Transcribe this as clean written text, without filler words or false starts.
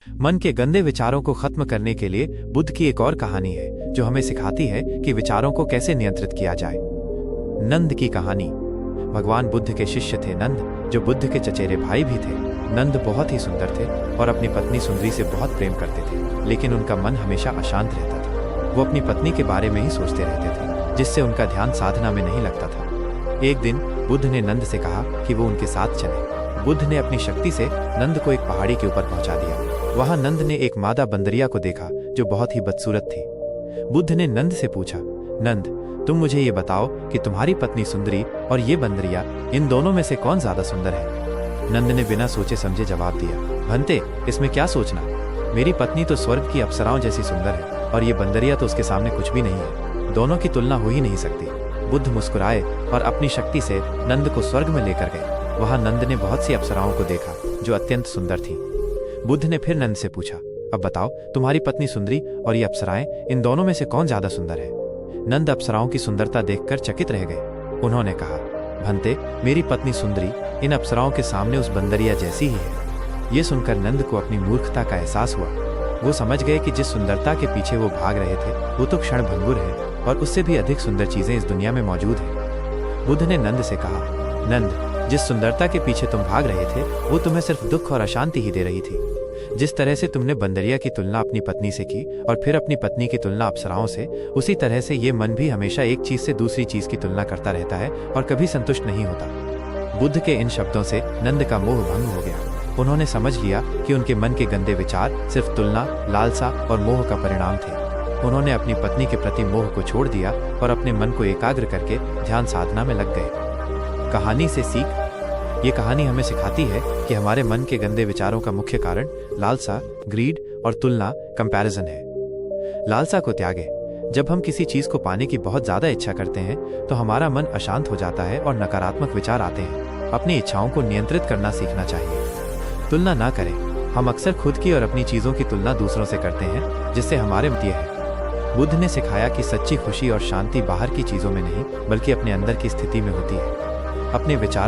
मन के गंदे विचारों को खत्म करने के लिए बुद्ध की एक और कहानी है जो हमें सिखाती है कि विचारों को कैसे नियंत्रित किया जाए। नंद की कहानी। भगवान बुद्ध के शिष्य थे नंद, जो बुद्ध के चचेरे भाई भी थे। नंद बहुत ही सुंदर थे और अपनी पत्नी सुंदरी से बहुत प्रेम करते थे, लेकिन उनका मन हमेशा अशांत रहता था। वो अपनी पत्नी के बारे में ही सोचते रहते थे, जिससे उनका ध्यान साधना में नहीं लगता था। एक दिन बुद्ध ने नंद से कहा कि वो उनके साथ चले। बुद्ध ने अपनी शक्ति से नंद को एक पहाड़ी के ऊपर पहुंचा दिया। वहां नंद ने एक मादा बंदरिया को देखा जो बहुत ही बदसूरत थी। बुद्ध ने नंद से पूछा, नंद, तुम मुझे ये बताओ कि तुम्हारी पत्नी सुंदरी और ये बंदरिया, इन दोनों में से कौन ज्यादा सुंदर है? नंद ने बिना सोचे समझे जवाब दिया, भंते, इसमें क्या सोचना, मेरी पत्नी तो स्वर्ग की अप्सराओं जैसी सुंदर है और ये बंदरिया तो उसके सामने कुछ भी नहीं है। दोनों की तुलना हो ही नहीं सकती। बुद्ध मुस्कुराए और अपनी शक्ति से नंद को स्वर्ग में लेकर गए। वहां नंद ने बहुत सी अप्सराओं को देखा जो अत्यंत सुंदर थीं। बुद्ध ने फिर नंद से पूछा, अब बताओ, तुम्हारी पत्नी सुंदरी और ये अप्सराएं, इन दोनों में से कौन ज्यादा सुंदर है? नंद अप्सराओं की सुंदरता देखकर चकित रह गए। उन्होंने कहा, भंते, मेरी पत्नी सुंदरी इन अप्सराओं के सामने उस बंदरिया जैसी ही है। ये सुनकर नंद को अपनी मूर्खता का एहसास हुआ। वो समझ गए कि जिस सुंदरता के पीछे वो भाग रहे थे वो तो क्षण भंगुर है और उससे भी अधिक सुंदर चीजें इस दुनिया में मौजूद हैं। बुद्ध ने नंद से कहा, नंद, जिस सुंदरता के पीछे तुम भाग रहे थे वो तुम्हें सिर्फ दुख और अशांति ही दे रही थी। जिस तरह से तुमने बंदरिया की तुलना अपनी पत्नी से की और फिर अपनी पत्नी की तुलना अप्सराओं से, उसी तरह से ये मन भी हमेशा एक चीज से दूसरी चीज की तुलना करता रहता है और कभी संतुष्ट नहीं होता। बुद्ध के इन शब्दों से नंद का मोह भंग हो गया। उन्होंने समझ लिया कि उनके मन के गंदे विचार सिर्फ तुलना, लालसा और मोह का परिणाम थे। उन्होंने अपनी पत्नी के प्रति मोह को छोड़ दिया और अपने मन को एकाग्र करके ध्यान साधना में लग गए। कहानी से सीख। ये कहानी हमें सिखाती है कि हमारे मन के गंदे विचारों का मुख्य कारण लालसा, ग्रीड और तुलना, कंपैरिजन है। लालसा को त्यागे। जब हम किसी चीज को पाने की बहुत ज्यादा इच्छा करते हैं तो हमारा मन अशांत हो जाता है और नकारात्मक विचार आते हैं। अपनी इच्छाओं को नियंत्रित करना सीखना चाहिए। तुलना ना करें। हम अक्सर खुद की और अपनी चीजों की तुलना दूसरों से करते हैं, जिससे हमारे मत है। बुद्ध ने सिखाया कि सच्ची खुशी और शांति बाहर की चीजों में नहीं बल्कि अपने अंदर की स्थिति में होती है। अपने विचार